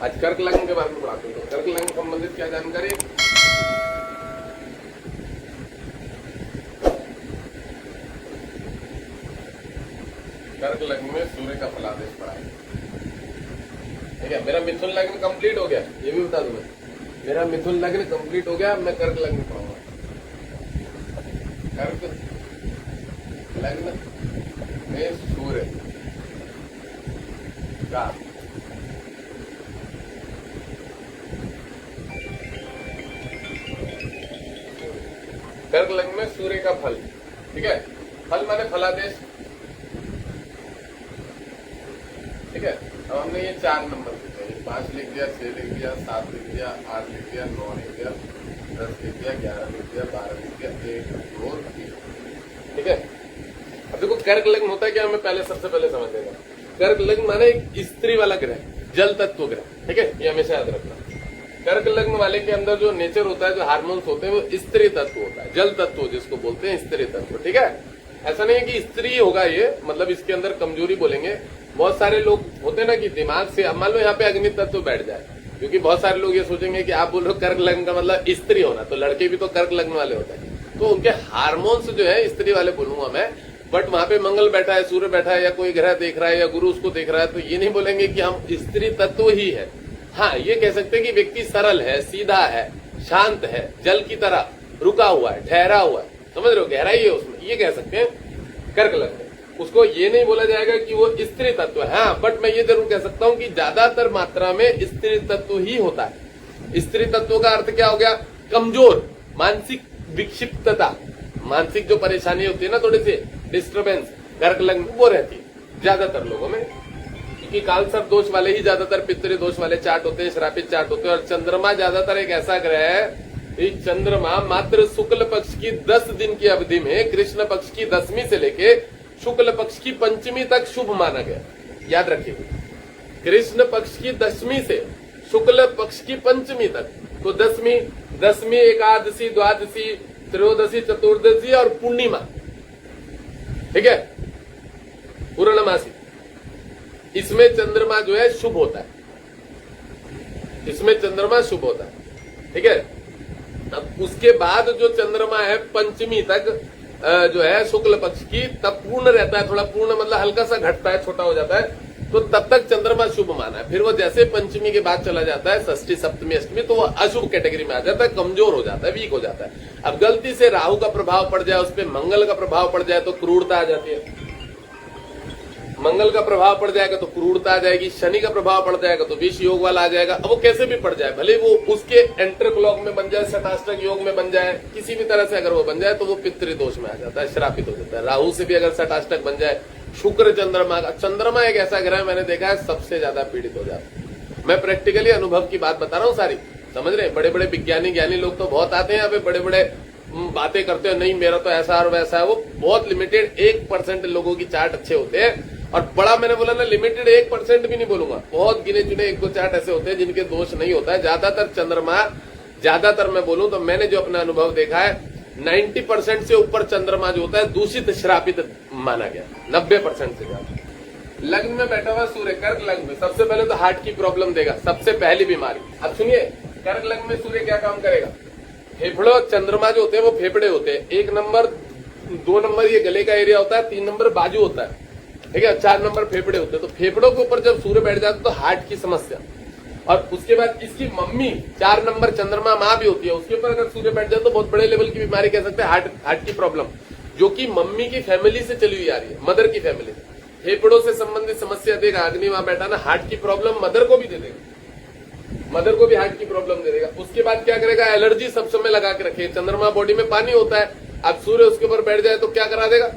आज कर्क लग्न के बारे में पढ़ाते हैं। तो कर्क लग्न संबंधित क्या जानकारी? कर्क लग्न में सूर्य का फलादेश पढ़ा है, ठीक है। मेरा मिथुन लग्न कंप्लीट हो गया, ये भी बता दूं मैं, मेरा मिथुन लग्न कंप्लीट हो गया, मैं कर्क लग्न पढ़ाऊंगा। कर्क लग्न में सूर्य का कर्क लग्न में सूर्य का फल, ठीक है। फल माने फलादेश, ठीक है। अब हमने ये 4 नंबर लिखे, 5 लिख दिया, 6 लिख दिया, 7 लिख दिया, 8 लिख दिया, 9 लिख दिया, 10 लिख दिया, 11 लिख दिया, 12 लिख दिया, 1 2 3, ठीक है। अब देखो कर्क लग्न होता है क्या, हमें पहले सबसे पहले समझ लेगा। कर्क लग्न माने एक स्त्री वाला ग्रह, जल तत्व ग्रह, ठीक है, ये हमेशा याद रखना। कर्क लग्न वाले के अंदर जो नेचर होता है, जो हार्मोन्स होते हैं, वो स्त्री तत्व होता है, जल तत्व जिसको बोलते हैं स्त्री तत्व, ठीक है। ऐसा नहीं है कि स्त्री होगा ये, मतलब इसके अंदर कमजोरी बोलेंगे। बहुत सारे लोग होते हैं ना कि दिमाग से, मान लो यहाँ पे अग्नि तत्व बैठ जाए, क्योंकि बहुत सारे लोग ये सोचेंगे कि आप बोल रहे हो कर्क लग्न का मतलब स्त्री होना, तो लड़के भी तो कर्क लग्न वाले होते हैं, तो उनके हार्मोन्स जो है स्त्री वाले बोलूंगा मैं। बट वहां पे मंगल बैठा है, सूर्य बैठा है, या कोई ग्रह देख रहा है, या गुरु उसको देख रहा है, तो ये नहीं बोलेंगे कि हम स्त्री तत्व ही है। हाँ, ये कह सकते हैं कि व्यक्ति सरल है, सीधा है, शांत है, जल की तरह रुका हुआ है, ठहरा हुआ है, समझ रहे हो, गहराई है उसमें, ये कह सकते हैं कर्क लग्न। उसको ये नहीं बोला जाएगा कि वो स्त्री तत्व है। हाँ, बट मैं ये जरूर कह सकता हूँ कि ज्यादातर मात्रा में स्त्री तत्व ही होता है। स्त्री तत्व का अर्थ क्या हो गया? कमजोर, मानसिक विक्षिप्तता, मानसिक जो परेशानी होती है ना, थोड़ी सी डिस्टर्बेंस, कर्क लग्न वो रहती है ज्यादातर लोगों में। क्योंकि कालसर्प दोष वाले ही ज्यादातर पितृ दोष वाले चार्ट होते हैं, श्रापित चार्ट होते हैं। और चंद्रमा ज्यादातर एक ऐसा ग्रह है, चंद्रमा मात्र शुक्ल पक्ष की 10 दिन की अवधि में कृष्ण पक्ष की 10वीं से लेके शुक्ल पक्ष की 5वीं तक शुभ माना गया। याद रखिए, कृष्ण पक्ष की 10वीं से शुक्ल पक्ष की 5वीं तक, तो 10वीं एकादशी, द्वादशी, त्रयोदशी, चतुर्दशी और पूर्णिमा, ठीक है, पूर्णमासी, इसमें चंद्रमा जो है शुभ होता है, इसमें चंद्रमा शुभ होता है, ठीक है। अब उसके बाद जो चंद्रमा है 5वीं तक जो है शुक्ल पक्ष की, तब पूर्ण रहता है, थोड़ा पूर्ण मतलब हल्का सा घटता है, छोटा हो जाता है, तो तब तक चंद्रमा शुभ माना है। फिर वो जैसे 5वीं के बाद चला जाता है, षष्ठी, सप्तमी, अष्टमी, तो वो अशुभ कैटेगरी में आ जाता है, कमजोर हो जाता है, वीक हो जाता है। अब गलती से राहु का प्रभाव पड़ जाए, उस पर मंगल का प्रभाव पड़ जाए तो क्रूरता आ जाती है, मंगल का प्रभाव पड़ जाएगा तो क्रूरता आ जाएगी, शनि का प्रभाव पड़ जाएगा तो विष योग वाला आ जाएगा। अब वो कैसे भी पड़ जाए, भले वो उसके एंटर क्लॉक में बन जाए, शताष्टक योग में बन जाए, किसी भी तरह से अगर वो बन जाए तो वो पितृ दोष में आ जाता है, श्रापित हो जाता है। राहु से भी अगर शताष्टक बन जाए, शुक्र चंद्रमा का, चंद्रमा एक ऐसा ग्रह मैंने देखा है सबसे ज्यादा पीड़ित हो जाता है। मैं प्रैक्टिकली अनुभव की बात बता रहा हूँ सारी, समझ रहे। बड़े बड़े विज्ञानी ज्ञानी लोग तो बहुत आते हैं यहाँ पे, बड़े बड़े बातें करते हैं, नहीं मेरा तो ऐसा और वैसा है। वो बहुत लिमिटेड 1% लोगों की चार्ट अच्छे होते हैं, और बड़ा मैंने बोला ना, लिमिटेड 1% भी नहीं बोलूंगा, बहुत गिने चुने 1-2 चार्ट ऐसे होते हैं जिनके दोष नहीं होता है। ज्यादातर चंद्रमा, ज्यादातर मैं बोलूं तो मैंने जो अपना अनुभव देखा है, 90% से ऊपर चंद्रमा जो होता है दूषित, श्रापित माना गया, 90% से ज्यादा। लग्न में बैठा हुआ सूर्य, कर्क लग्न में, सबसे पहले तो हार्ट की प्रॉब्लम देगा, सबसे पहली बीमारी। अब सुनिए, कर्क लग्न में सूर्य क्या काम करेगा? फेफड़ों, चंद्रमा जो होते हैं वो फेफड़े होते हैं, 1 नंबर, 2 नंबर ये गले का एरिया होता है, 3 नंबर बाजू होता है, ठीक है, 4 नंबर फेफड़े होते हैं। तो फेफड़ों के ऊपर जब सूर्य बैठ जाता है तो हार्ट की समस्या, और उसके बाद इसकी मम्मी 4 नंबर चंद्रमा माँ भी होती है, उसके ऊपर अगर सूर्य बैठ जाए तो बहुत बड़े लेवल की बीमारी कह सकते हैं, हार्ट की प्रॉब्लम, जो कि मम्मी की फैमिली से चली हुई आ रही है, मदर की फैमिली से। फेफड़ों से संबंधित समस्या देगा, अग्नि वहां बैठा ना, हार्ट की प्रॉब्लम मदर को भी दे देगा, मदर को भी हार्ट की प्रॉब्लम दे देगा। उसके बाद क्या करेगा? एलर्जी सब समय लगा के रखे। चंद्रमा बॉडी में पानी होता है, अब सूर्य उसके ऊपर बैठ जाए तो क्या करा देगा?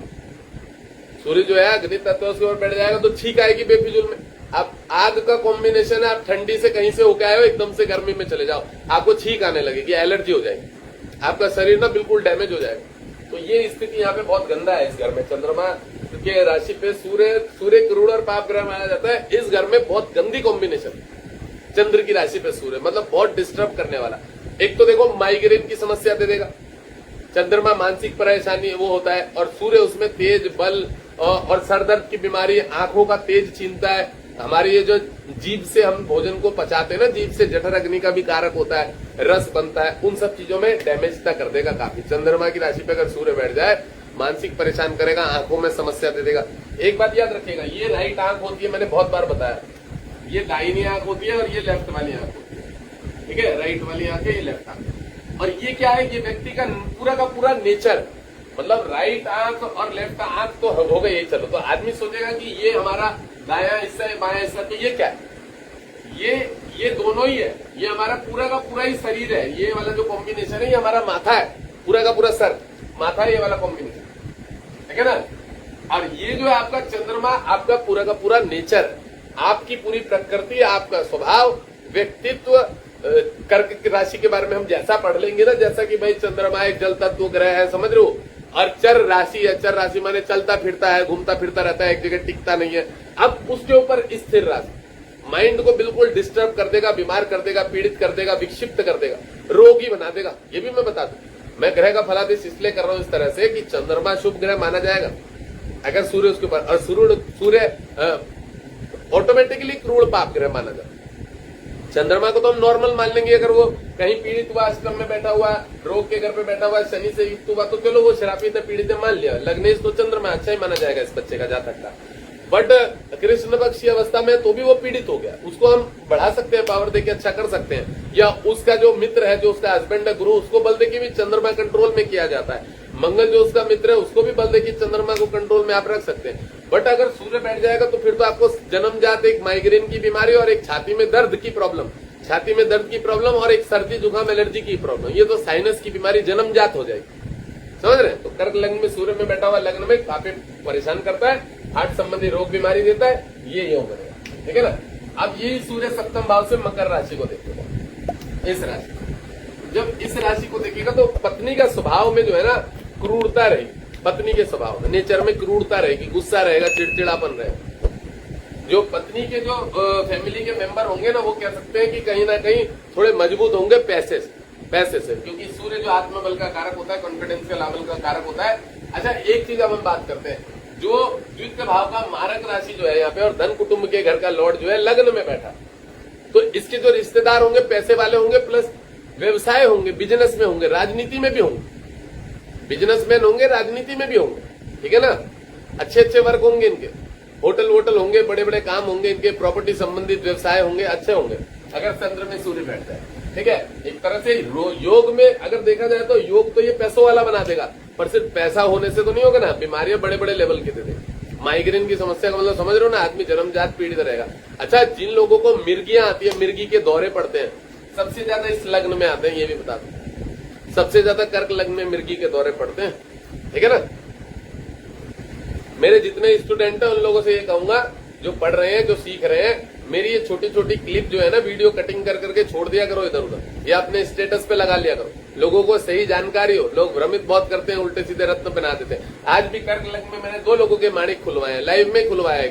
सूर्य जो है अग्नि तत्व, उसके ऊपर बैठ जाएगा तो छींक आएगी बेफिजूल में। अब आग का कॉम्बिनेशन है, आप ठंडी से कहीं से होकर आए हो, एकदम से गर्मी में चले जाओ, आपको छींक आने लगेगी, एलर्जी हो जाएगी, आपका शरीर ना बिल्कुल डैमेज हो जाएगा। तो ये स्थिति यहाँ पे बहुत गंदा है इस घर में। चंद्रमा के राशि पे सूर्य क्रूर और पाप ग्रह माना जाता है। इस घर में बहुत गंदी कॉम्बिनेशन, चंद्र की राशि पे सूर्य, मतलब बहुत डिस्टर्ब करने वाला। एक तो देखो माइग्रेन की समस्या दे देगा, चंद्रमा मानसिक परेशानी वो होता है, और सूर्य उसमें तेज बल और सर दर्द की बीमारी, आंखों का तेज छीनता है। हमारी ये जो जीभ से हम भोजन को पचाते हैं ना, जीभ से जठर अग्नि का भी कारक होता है, रस बनता है, उन सब चीजों में डैमेज कर देगा काफी। चंद्रमा की राशि पे अगर सूर्य बैठ जाए मानसिक परेशान करेगा, आंखों में समस्या दे देगा। एक बात याद रखिएगा, ये राइट आंख होती है, मैंने बहुत बार बताया, ये दाहिनी आंख होती है और ये लेफ्ट वाली आंख होती है, ठीक है, राइट वाली आंख है, ये लेफ्ट आंख। और ये क्या है, ये व्यक्ति का पूरा नेचर, मतलब राइट आंख और लेफ्ट आंख तो हो गई, चलो तो आदमी सोचेगा कि ये हमारा दायां हिस्सा है बायां हिस्सा, तो ये क्या है, ये दोनों ही है, ये हमारा पूरा का पूरा ही शरीर है। ये वाला जो कॉम्बिनेशन है ये हमारा माथा है, पूरा का पूरा सर माथा है, ये वाला कॉम्बिनेशन, ठीक है ना। और ये जो है आपका चंद्रमा, आपका पूरा का पूरा नेचर, आपकी पूरी प्रकृति, आपका स्वभाव, व्यक्तित्व। कर्क की राशि के बारे में हम जैसा पढ़ लेंगे ना, जैसा कि भाई चंद्रमा एक जल तत्व ग्रह है, समझ रहे हो, और चर राशि है, चर राशि माने चलता फिरता है, घूमता फिरता रहता है, एक जगह टिकता नहीं है। अब उसके ऊपर स्थिर राशि माइंड को बिल्कुल डिस्टर्ब कर देगा, बीमार कर देगा, पीड़ित कर देगा, विक्षिप्त कर देगा, रोगी बना देगा। ये भी मैं बता दूं, मैं ग्रह का फलादेश इसलिए कर रहा हूं इस तरह से कि चंद्रमा शुभ ग्रह माना जाएगा अगर सूर्य उसके ऊपर, और सूर्य ऑटोमेटिकली क्रूर पाप ग्रह माना जाता है। चंद्रमा को तो हम नॉर्मल मान लेंगे, अगर वो कहीं पीड़ित हुआ, अष्टम में बैठा हुआ, रोग के घर पे बैठा हुआ, शनि से युक्त हुआ, तो चलो वो शरापित है, पीड़ित है, मान लिया। लग्नेश तो चंद्रमा अच्छा ही माना जाएगा इस बच्चे का जातक का। बट कृष्ण पक्ष की अवस्था में तो भी वो पीड़ित हो गया, उसको हम बढ़ा सकते हैं, पावर देके अच्छा कर सकते हैं। या उसका जो मित्र है, जो उसका हस्बैंड है, गुरु, उसको बल दे के भी चंद्रमा कंट्रोल में किया जाता है। मंगल जो उसका मित्र है, उसको भी बल दे के चंद्रमा को कंट्रोल में आप रख सकते हैं। बट अगर सूर्य बैठ जाएगा तो फिर तो आपको जन्मजात एक माइग्रेन की बीमारी और एक छाती में दर्द की प्रॉब्लम, छाती में दर्द की प्रॉब्लम और एक सर्दी जुकाम एलर्जी की प्रॉब्लम, ये तो साइनस की बीमारी जन्मजात हो जाएगी, समझ रहे हैं। तो कर्क लग्न में सूर्य में बैठा हुआ लग्न में काफी परेशान करता है, हार्ट संबंधी रोग बीमारी देता है, ये योग बनेगा, ठीक है ना। अब यही सूर्य सप्तम भाव से मकर राशि को देखेगा, इस राशि को। जब इस राशि को देखिएगा तो पत्नी का स्वभाव में जो है ना क्रूरता रहेगी, पत्नी के स्वभाव में, नेचर में क्रूरता रहेगी, गुस्सा रहेगा, चिड़चिड़ापन रहेगा। जो पत्नी के जो फैमिली के मेंबर होंगे ना, वो कह सकते हैं कि कहीं ना कहीं थोड़े मजबूत होंगे पैसे से, क्योंकि सूर्य जो आत्मबल का कारक होता है, कॉन्फिडेंस का लेवल का कारक होता है। अच्छा, एक चीज अब हम बात करते हैं, जो द्वितीय भाव का मारक राशि जो है यहाँ पे, और धन कुटुंब के घर का लॉर्ड जो है लग्न में बैठा, तो इसके जो रिश्तेदार होंगे पैसे वाले होंगे, प्लस व्यवसाय होंगे, बिजनेस में होंगे, राजनीति में भी होंगे, बिजनेसमैन होंगे, राजनीति में भी होंगे, ठीक है ना। अच्छे वर्क होंगे इनके, होटल वोटल होंगे, बड़े बड़े काम होंगे इनके, प्रॉपर्टी संबंधित व्यवसाय होंगे, अच्छे होंगे अगर चंद्र में सूर्य बैठ जाए, ठीक है। एक तरह से योग में अगर देखा जाए तो योग तो ये पैसों वाला बना देगा, पर सिर्फ पैसा होने से तो नहीं होगा ना, बीमारियां बड़े बड़े लेवल की दे देगा। माइग्रेन की समस्या का मतलब समझ रहे हो ना, आदमी जन्मजात पीड़ित रहेगा। अच्छा, जिन लोगों को मिर्गियां आती है, मिर्गी के दौरे पड़ते हैं, सबसे ज्यादा इस लग्न में आते हैं, ये भी बता दो, सबसे ज्यादा कर्क लग्न में मिर्गी के दौरे पड़ते हैं, ठीक है ना। मेरे जितने स्टूडेंट हैं उन लोगों से ये कहूंगा, जो पढ़ रहे हैं, जो सीख रहे हैं, मेरी ये छोटी छोटी क्लिप जो है ना, वीडियो कटिंग कर करके छोड़ दिया करो इधर उधर, या अपने स्टेटस पे लगा लिया करो, लोगों को सही जानकारी हो। लोग भ्रमित बहुत करते हैं, उल्टे सीधे रत्न बना देते हैं। आज भी कर्क लग्न में मैंने 2 लोगों के माणिक खुलवाए हैं, लाइव में खुलवाया है।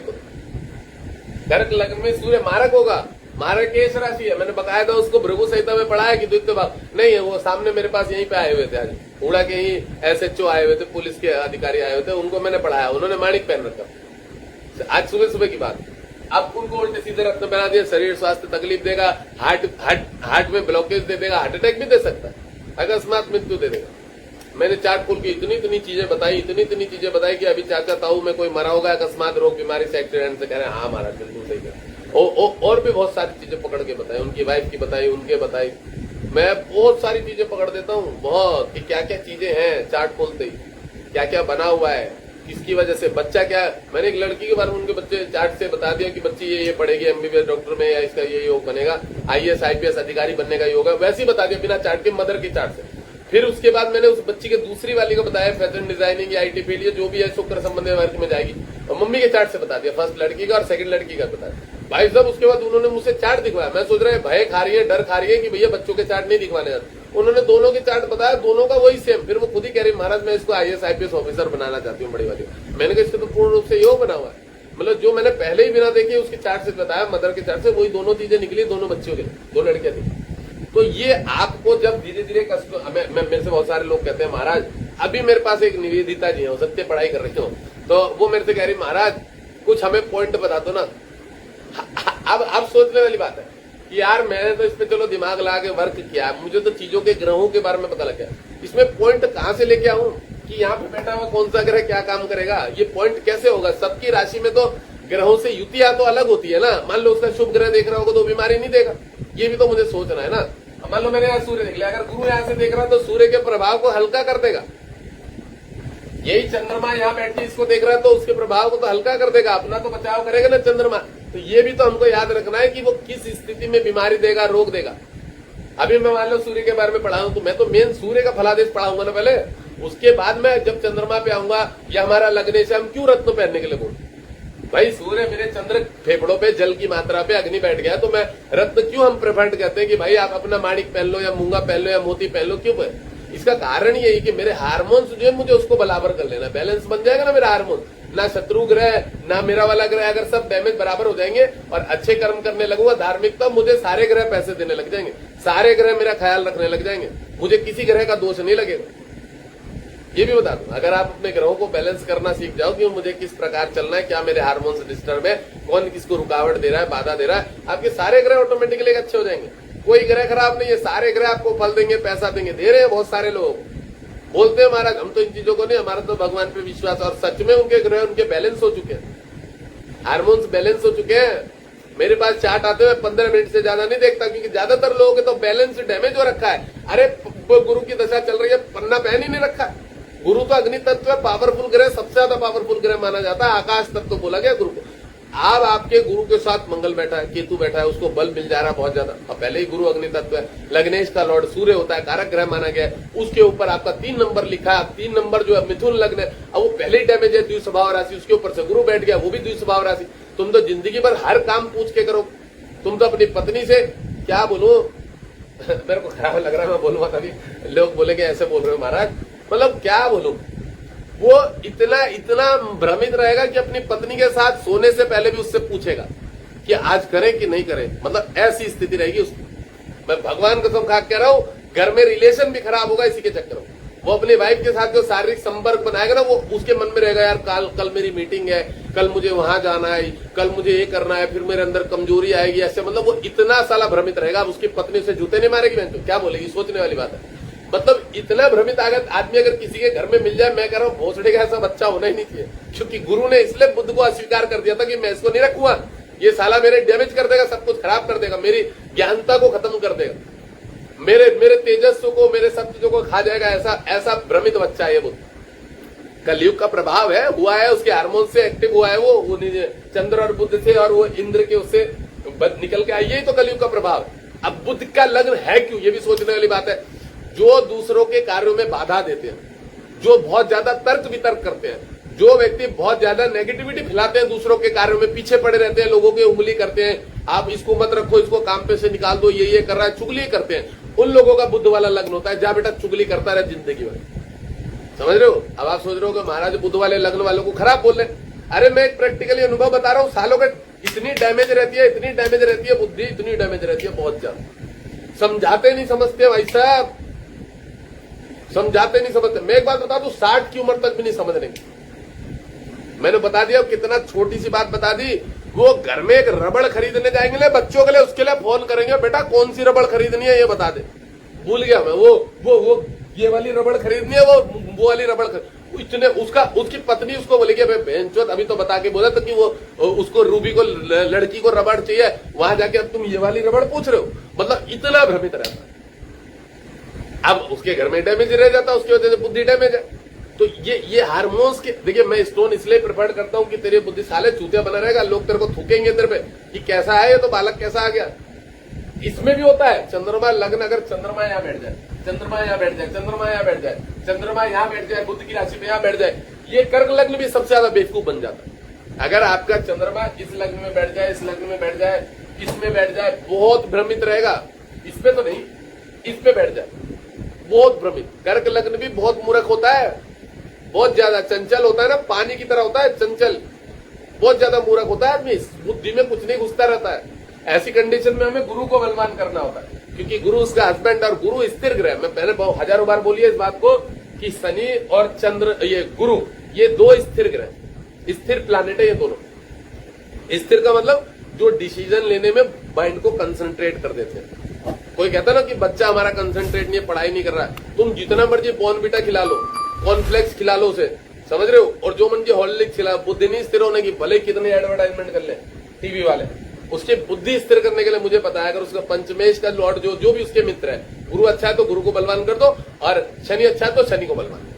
कर्क लग्न में सूर्य मारक होगा, मारक केश राशि है, मैंने बताया था उसको, भृगु संहिता में पढ़ाया कि द्वितीय भाव नहीं है। वो सामने मेरे पास यहीं पे आए हुए थे, आज उड़ा के ही SHO आए हुए थे, पुलिस के अधिकारी आए हुए थे, उनको मैंने पढ़ाया, उन्होंने माणिक पहन रखा, आज सुबह की बात। अब उनको उल्टे सीधे रत्न बना दिया, शरीर स्वास्थ्य तकलीफ देगा, हार्ट में ब्लॉकेज दे देगा, हार्ट अटैक भी दे सकता है, अकस्मात मृत्यु दे देगा। मैंने चार्ट खोल के इतनी चीजें बताई, इतनी चीजें बताई कि अभी चाचा ताऊ में कोई मरा होगा अकस्मात रोग बीमारी से, एक्सीडेंट से, कह रहे हैं हाँ महाराज बिल्कुल सही है। और भी बहुत सारी चीजें पकड़ के बताई, उनकी वाइफ की बताई, उनके बताई। मैं बहुत सारी चीजें पकड़ देता हूँ, बहुत, कि क्या क्या चीजें हैं, चार्ट खोलते ही क्या क्या बना हुआ है, किसकी वजह से बच्चा क्या। मैंने एक लड़की के बारे में उनके बच्चे चार्ट से बता दिया कि बच्ची ये पढ़ेगी MBBS डॉक्टर में, या इसका ये योग बनेगा, IAS IPS अधिकारी बनने का योग है, वैसे ही बता दिया बिना चार्ट के, मदर के चार्ट से। फिर उसके बाद मैंने उस बच्ची के दूसरी वाली को बताया, फैशन डिजाइनिंग या IT फील्ड, जो भी है शुक्र संबंधी वर्ग में जाएगी, और मम्मी के चार्ट से बता दिया, फर्स्ट लड़की का और सेकंड लड़की का बता दिया। भाई साहब उसके बाद उन्होंने मुझसे चार्ट दिखवाया, मैं सोच रहा है भय खा रही है, डर खा रही है कि भैया बच्चों के चार्ट नहीं दिखवाने जाते। उन्होंने दोनों के चार्ट बताया, दोनों का वही सेम। फिर वो खुद ही कह रही महाराज मैं इसको IAS IPS ऑफिसर बनाना चाहती हूँ, बड़ी वाली। मैंने कहा इसका तो पूर्ण रूप से योग बना हुआ है, मतलब जो मैंने पहले ही बिना देखे उसके चार्ट से बताया, मदर के चार्ट से, वही दोनों चीजें निकली, दोनों बच्चियों के, 2 लड़कियां थी। तो ये आपको जब धीरे धीरे कष्ट, मेरे से बहुत सारे लोग कहते हैं महाराज, अभी मेरे पास एक निवेदिता जी है, सत्य पढ़ाई कर रही हो, तो वो मेरे से कह रही महाराज कुछ हमें पॉइंट बता दो ना, अब सोचने वाली बात है कि यार मैंने तो इस पे चलो दिमाग लगा के वर्क किया, मुझे तो चीजों के ग्रहों के बारे में पता लग गया, इसमें पॉइंट कहां से लेके आऊं कि यहाँ पे बैठा हुआ कौन सा ग्रह क्या काम करेगा, ये पॉइंट कैसे होगा। सबकी राशि में तो ग्रहों से युतियां तो अलग होती है ना। मान लो उसका शुभ ग्रह देख रहा होगा तो बीमारी नहीं देगा, ये भी तो मुझे सोचना है ना। मान लो मैंने यहाँ सूर्य देख लिया, अगर गुरु यहाँ से देख रहा तो सूर्य के प्रभाव को हल्का कर देगा। यही चंद्रमा यहाँ बैठ के इसको देख रहा है तो उसके प्रभाव को तो हल्का कर देगा, अपना तो बचाव करेगा ना चंद्रमा। तो ये भी तो हमको याद रखना है कि वो किस स्थिति में बीमारी देगा, रोग देगा। अभी मैं मान लो सूर्य के बारे में पढ़ाऊं तो मैं तो मेन सूर्य का फलादेश पढ़ाऊंगा ना पहले, उसके बाद मैं जब चंद्रमा पे आऊंगा या हमारा लगने से हम क्यों रत्न पहनने के लिए बोल, भाई सूर्य मेरे चंद्र फेफड़ों पे जल की मात्रा पे अग्नि बैठ गया तो मैं रत्न क्यों हम प्रेफर कहते हैं कि भाई आप अपना माणिक पहन लो या मूंगा पहन लो या मोती पहन लो, क्यों? इसका कारण यही कि मेरे हार्मोन्स जो है मुझे उसको बराबर कर लेना, बैलेंस बन जाएगा ना मेरा हार्मोन। ना शत्रु ग्रह ना मेरा वाला ग्रह, अगर सब डैमेज बराबर हो जाएंगे और अच्छे कर्म करने लगूंगा धार्मिकता, मुझे सारे ग्रह पैसे देने लग जाएंगे, सारे ग्रह मेरा ख्याल रखने लग जाएंगे, मुझे किसी ग्रह का दोष नहीं लगेगा। ये भी बता दूं, अगर आप अपने ग्रहों को बैलेंस करना सीख जाओ कि मुझे किस प्रकार चलना है, क्या मेरे हार्मोन्स डिस्टर्ब है, कौन किसको रुकावट दे रहा है, बाधा दे रहा है, आपके सारे ग्रह ऑटोमेटिकली अच्छे हो जाएंगे। कोई ग्रह खराब नहीं है, सारे ग्रह आपको फल देंगे, पैसा देंगे, दे रहे हैं बहुत सारे लोग। बोलते हैं महाराज हम तो इन चीजों को नहीं, हमारा तो भगवान पे विश्वास, और सच में उनके ग्रह उनके बैलेंस हो चुके हैं, हार्मोन्स बैलेंस हो चुके हैं। मेरे पास चार्ट आते हुए 15 मिनट से ज्यादा नहीं देखता, क्योंकि ज्यादातर लोगों के तो बैलेंस डैमेज हो रखा है। अरे गुरु की दशा चल रही है, पन्ना पहन ही नहीं रखा। गुरु तो अग्नि तत्व है, पावरफुल ग्रह, सबसे ज्यादा पावरफुल ग्रह माना जाता है, आकाश तत्व तो बोला गया गुरु को। अब आपके गुरु के साथ मंगल बैठा है, केतु बैठा है, उसको बल मिल जा रहा है बहुत ज्यादा। अब पहले ही गुरु अग्नि तत्व है, लग्नेश का लॉर्ड सूर्य होता है, कारक ग्रह माना गया है, उसके ऊपर आपका 3 नंबर लिखा है, 3 नंबर जो है मिथुन लग्न है, अब वो पहले ही डैमेज है, द्विस्वभाव राशि, उसके ऊपर से गुरु बैठ गया, वो भी द्विस्वभाव राशि। तुम तो जिंदगी भर हर काम पूछ के करो, तुम तो अपनी पत्नी से क्या बोलूं मेरे को खराब लग रहा है मैं बोलूंगा, तभी लोग बोलेंगे ऐसे बोल रहे हो महाराज, मतलब क्या बोलूं। वो इतना भ्रमित रहेगा कि अपनी पत्नी के साथ सोने से पहले भी उससे पूछेगा कि आज करें कि नहीं करें, मतलब ऐसी स्थिति रहेगी उसकी। मैं भगवान कसम खा के कह रहा हूं, घर में रिलेशन भी खराब होगा इसी के चक्कर में। वो अपनी वाइफ के साथ जो शारीरिक संपर्क बनाएगा ना, वो उसके मन में रहेगा यार कल मेरी मीटिंग है, कल मुझे वहां जाना है, कल मुझे ये करना है, फिर मेरे अंदर कमजोरी आएगी, ऐसे मतलब वो इतना साला भ्रमित रहेगा। अब उसकी पत्नी से जूते नहीं मारेगी, मैं तो क्या बोलेगी, सोचने वाली बात है। मतलब इतना भ्रमित आदमी अगर किसी के घर में मिल जाए, मैं कह रहा हूँ भोसड़े का ऐसा बच्चा होना ही नहीं चाहिए, क्योंकि गुरु ने इसलिए बुद्ध को अस्वीकार कर दिया था कि मैं इसको नहीं रखूंगा, ये साला मेरे डैमेज कर देगा, सब कुछ खराब कर देगा, मेरी ज्ञानता को खत्म कर देगा, मेरे तेजस्व को, मेरे सब चीजों को खा जाएगा, ऐसा भ्रमित बच्चा है ये बुद्ध। कलयुग का प्रभाव है, हुआ है, उसके हार्मोन से एक्टिव हुआ है, वो चंद्र और बुद्ध से और वो इंद्र के उससे निकल के आई, यही तो कलयुग का प्रभाव है। अब बुद्ध का लग्न है क्यों, ये भी सोचने वाली बात है। जो दूसरों के कार्यों में बाधा देते हैं, जो बहुत ज्यादा तर्क वितर्क करते हैं, जो व्यक्ति बहुत ज्यादा नेगेटिविटी फैलाते हैं, दूसरों के कार्यों में पीछे पड़े रहते हैं, लोगों की उंगली करते हैं, आप इसको मत रखो, इसको काम पे से निकाल दो, ये कर रहा है, चुगली करते हैं, उन लोगों का बुद्ध वाला लग्न होता है। जा बेटा चुगली करता रहे जिंदगी भर, समझ रहे हो। अब आप सोच रहे हो कि महाराज बुद्ध वाले लग्न वालों को खराब बोल रहे, अरे मैं एक प्रैक्टिकली अनुभव बता रहा हूँ, सालों का इतनी डैमेज रहती है, इतनी डैमेज रहती है बुद्धि, इतनी डैमेज रहती है, बहुत ज्यादा समझाते नहीं समझते भाई साहब, समझाते नहीं समझते। मैं एक बात बता दूं, 60 की उम्र तक भी नहीं समझने की, मैंने बता दिया। कितना छोटी सी बात बता दी, वो घर में एक रबड़ खरीदने जाएंगे ना बच्चों के लिए, उसके लिए फोन करेंगे, बेटा कौन सी रबड़ खरीदनी है ये बता दे, भूल गया मैं, वो ये वाली रबड़ खरीदनी है, वो वाली रबड़ इतने उसकी पत्नी उसको बोलेगी बहनचोद अभी तो बता के बोला था कि वो उसको रूबी को लड़की को रबड़ चाहिए, वहां जाके अब तुम ये वाली रबड़ पूछ रहे हो, मतलब इतना भ्रमित रहता है। अब उसके घर में डैमेज रह जाता है, उसकी वजह से बुद्धि डैमेज है। तो ये हार्मोन्स के, देखिए मैं स्टोन इसलिए प्रेफर करता हूं कि तेरे बुद्धि साले चूतिया बना रहेगा, लोग तेरे को थूकेंगे तेरे पे कि कैसा है ये तो बालक कैसा आ गया। इसमें भी होता है चंद्रमा लग्न, अगर चंद्रमा यहाँ बैठ जाए, चंद्रमा यहाँ बैठ जाए, चंद्रमा यहाँ बैठ जाए, चंद्रमा यहाँ बैठ जाए, बुद्ध की राशि में यहाँ बैठ जाए, ये कर्क लग्न भी सबसे ज्यादा बेवकूफ बन जाता है। अगर आपका चंद्रमा इस लग्न में बैठ जाए, इस लग्न में बैठ जाए, इसमें बैठ जाए, बहुत भ्रमित रहेगा। इसमें तो नहीं, इस पे बैठ जाए, बहुत भ्रमित। कर्क लग्न भी बहुत मूर्ख होता है, बहुत ज्यादा चंचल होता है ना, पानी की तरह होता है चंचल, बहुत ज्यादा मूर्ख होता है आदमी, बुद्धि में कुछ नहीं घुसता रहता है। ऐसी कंडीशन में हमें गुरु को बलवान करना होता है, क्योंकि गुरु उसका हस्बैंड, और गुरु स्थिर ग्रह। मैं पहले हजारों बार बोली है इस बात को कि शनि और चंद्र, ये गुरु, ये दो स्थिर ग्रह, स्थिर प्लैनेट है ये दोनों। स्थिर का मतलब जो डिसीजन लेने में माइंड को कंसंट्रेट कर देते हैं। कोई कहता ना कि बच्चा हमारा कंसंट्रेट नहीं है, पढ़ाई नहीं कर रहा है, तुम जितना मर्जी बॉर्नविटा खिला लो, कॉर्नफ्लेक्स खिला लो उसे, समझ रहे हो, और जो मर्जी हॉर्लिक्स खिला, बुद्धि नहीं स्थिर होने की, भले कितने एडवर्टाइजमेंट कर ले टीवी वाले, उसकी बुद्धि स्थिर करने के लिए मुझे पता है, अगर उसका पंचमेश का लॉर्ड जो भी उसके मित्र है, गुरु अच्छा है तो गुरु को बलवान कर दो, और शनि अच्छा है तो शनि को बलवान,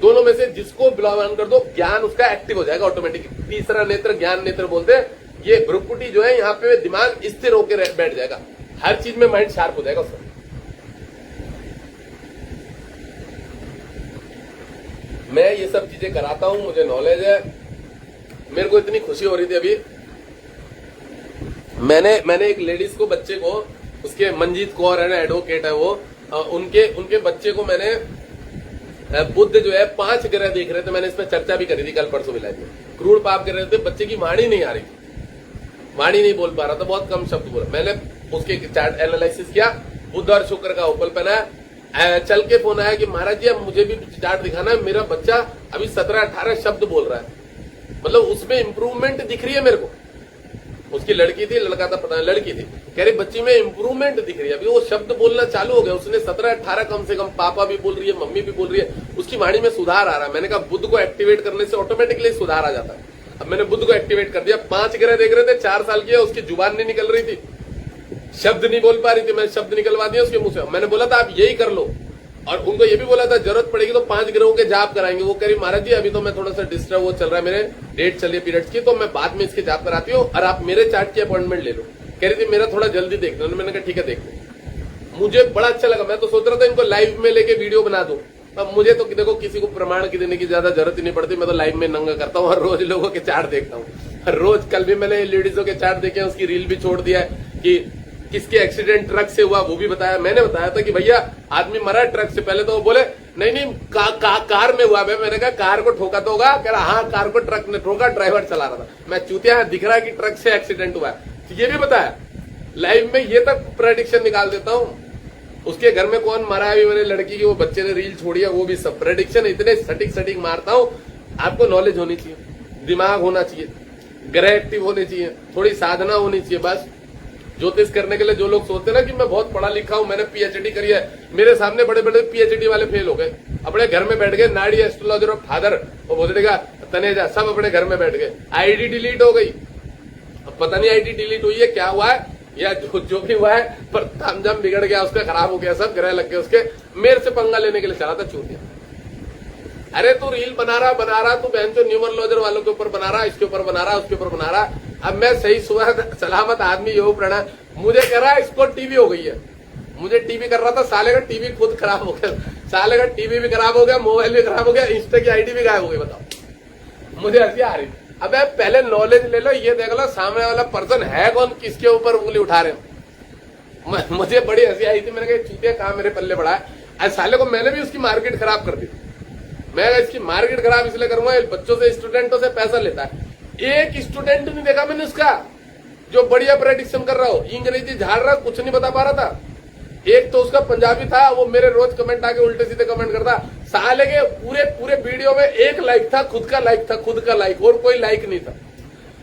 दोनों में से जिसको बलवान कर दो, ज्ञान उसका एक्टिव हो जाएगा ऑटोमेटिक। तीसरा नेत्र ज्ञान नेत्र बोलते हैं, ये भ्रुकुटी जो है यहाँ पे दिमाग स्थिर होकर बैठ जाएगा, हर चीज में माइंड शार्प हो जाएगा उसका। मैं ये सब चीजें कराता हूं, मुझे नॉलेज है। मेरे को इतनी खुशी हो रही थी अभी, मैंने एक लेडीज को, बच्चे को, उसके मंजीत कौर है ना, एडवोकेट है वो, उनके बच्चे को मैंने बुद्ध जो है 5 ग्रह देख रहे थे, मैंने इस पर चर्चा भी करी थी कल परसों मिलाई में, क्रूर पाप कर रहे थे, बच्चे की वाणी नहीं आ रही थी, वाणी नहीं बोल पा रहा था, बहुत कम शब्द बोला। मैंने उसके चार्ट एनालिसिस किया, बुध और शुक्र का उपल पहना, चल के फोन आया कि महाराज जी अब मुझे भी चार्ट दिखाना है, मेरा बच्चा अभी 17-18 शब्द बोल रहा है, मतलब उसमें इंप्रूवमेंट दिख रही है मेरे को। उसकी लड़की थी, लड़का था पता नहीं, लड़की थी, कह रही बच्ची में इंप्रूवमेंट दिख रही है, अभी वो शब्द बोलना चालू हो गया, उसने 17-18 कम से कम, पापा भी बोल रही है, मम्मी भी बोल रही है, उसकी वाणी में सुधार आ रहा है। मैंने कहा बुद्ध को एक्टिवेट करने से ऑटोमेटिकली सुधार आ जाता है। अब मैंने बुद्ध को एक्टिवेट कर दिया, 5 ग्रह देख रहे थे, 4 साल की है, उसकी जुबान नहीं निकल रही थी, शब्द नहीं बोल पा रही थी, मैंने शब्द निकलवा दिया उसके मुंह से। मैंने बोला था आप यही कर लो, और उनको ये भी बोला था जरूरत पड़ेगी तो 5 ग्रहों के जाप कराएंगे। वो कह रही महाराज जी अभी तो मैं थोड़ा सा डिस्टर्ब वो चल रहा है, मेरे डेट चल रही है पीरियड्स की, तो मैं बाद में इसके जाप कराती हूँ और आप मेरे चार्ट की अपॉइंटमेंट ले लो। कह रही थी मेरा थोड़ा जल्दी देखना, मैंने कहा ठीक है देख लो। मुझे बड़ा अच्छा लगा, मैं तो सोच रहा था इनको लाइव में लेके वीडियो बना दूं। अब मुझे तो देखो किसी को प्रमाण की देने की ज्यादा जरूरत ही नहीं पड़ती, मैं तो लाइव में नंगा करता हूँ और रोज लोगों के चार्ट देखता हूँ। रोज कल भी मैंने लेडीजों के चार्ट देखे, उसकी रील भी छोड़ दिया है कि किसके एक्सीडेंट ट्रक से हुआ वो भी बताया। मैंने बताया था कि भैया आदमी मरा ट्रक से, पहले तो वो बोले नहीं कार में हुआ। मैंने कहा कार को ठोका तो होगा, कह रहा हाँ कार को ट्रक ने ठोका, ड्राइवर चला रहा था। मैं चूतिया दिख रहा है कि ट्रक से एक्सीडेंट हुआ है, ये भी बताया लाइव में, ये तक प्रेडिक्शन निकाल देता हूँ। उसके घर में कौन मरा है, मैंने लड़की की वो बच्चे ने रील छोड़ी है, वो भी सब प्रेडिक्शन इतने सटीक मारता हूँ। आपको नॉलेज होनी चाहिए, दिमाग होना चाहिए, ग्रह एक्टिव होने चाहिए, थोड़ी साधना होनी चाहिए। बस ज्योतिष करने के लिए जो लोग सोचते हैं ना कि मैं बहुत पढ़ा लिखा हूं, मैंने पीएचडी करी है, मेरे सामने बड़े बड़े पीएचडी वाले फेल हो गए, अपने घर में बैठ गए, नाड़ी एस्ट्रोलॉजर ऑफ फादर वो बोलेगा तनेजा, सब अपने घर में बैठ गए। आईडी डिलीट हो गई, अब पता नहीं आईडी डिलीट हुई है क्या हुआ है, या जो भी हुआ है, पर तामझाम बिगड़ गया उसका, खराब हो गया सब, ग्रह लग गए उसके। मेरे से पंगा लेने के लिए चला था चूतिया। अरे तू रील बना रहा तू बहन चो न्यूमरोलॉजर वालों के ऊपर बना रहा, इसके ऊपर बना रहा, उसके ऊपर बना रहा। अब मैं सही सुबह सलामत आदमी योग प्रणाम, मुझे कह रहा है इसको टीवी हो गई है, मुझे टीवी कर रहा था, साले का टीवी खुद खराब हो गया, साले का टीवी भी खराब हो गया, मोबाइल भी खराब हो गया, इंस्टा की आईडी भी गायब हो गई। बताओ, मुझे हंसी आ रही। अब पहले नॉलेज ले लो, ये देख लो सामने वाला पर्सन है कौन, किसके ऊपर उंगली उठा रहे हो। मुझे बड़ी हंसी आई थी, मैंने कहा चूतिया कहाँ मेरे पल्ले पड़ा है। साले को मैंने भी उसकी मार्केट खराब कर दी। मैं इसकी मार्केट खराब इसलिए करूंगा, बच्चों से स्टूडेंटों से पैसा लेता है। एक स्टूडेंट नहीं देखा मैंने उसका जो बढ़िया प्रेडिक्शन कर रहा हो, अंग्रेजी झाड़ रहा, कुछ नहीं बता पा रहा था। एक तो उसका पंजाबी था, वो मेरे रोज कमेंट आके उल्टे सीधे कमेंट करता। साले के पूरे वीडियो में एक लाइक था, खुद का लाइक, और कोई लाइक नहीं था।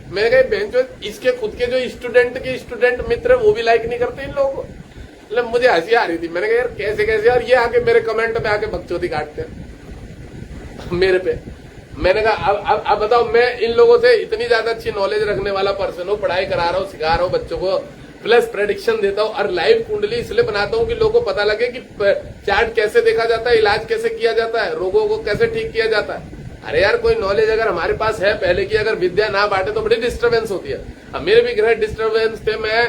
मैंने कहा बेंचो इसके खुद के जो स्टूडेंट मित्र वो भी लाइक नहीं करते इन लोगों को। मतलब मुझे हंसी आ रही थी, मैंने कहा यार कैसे यार ये आके मेरे कमेंट में आके बकचोदी काटते हैं मेरे पे। मैंने कहा अब बताओ, मैं इन लोगों से इतनी ज्यादा अच्छी नॉलेज रखने वाला पर्सन हूँ, पढ़ाई करा रहा हूँ, सिखा रहा हूँ बच्चों को, प्लस प्रेडिक्शन देता हूँ, और लाइव कुंडली इसलिए बनाता हूँ कि लोगों को पता लगे कि चार्ट कैसे देखा जाता है, इलाज कैसे किया जाता है, रोगों को कैसे ठीक किया जाता है। अरे यार कोई नॉलेज अगर हमारे पास है पहले की, अगर विद्या ना बांटे तो बड़ी डिस्टर्बेंस होती है। अब मेरे भी ग्रह डिस्टर्बेंस थे। मैं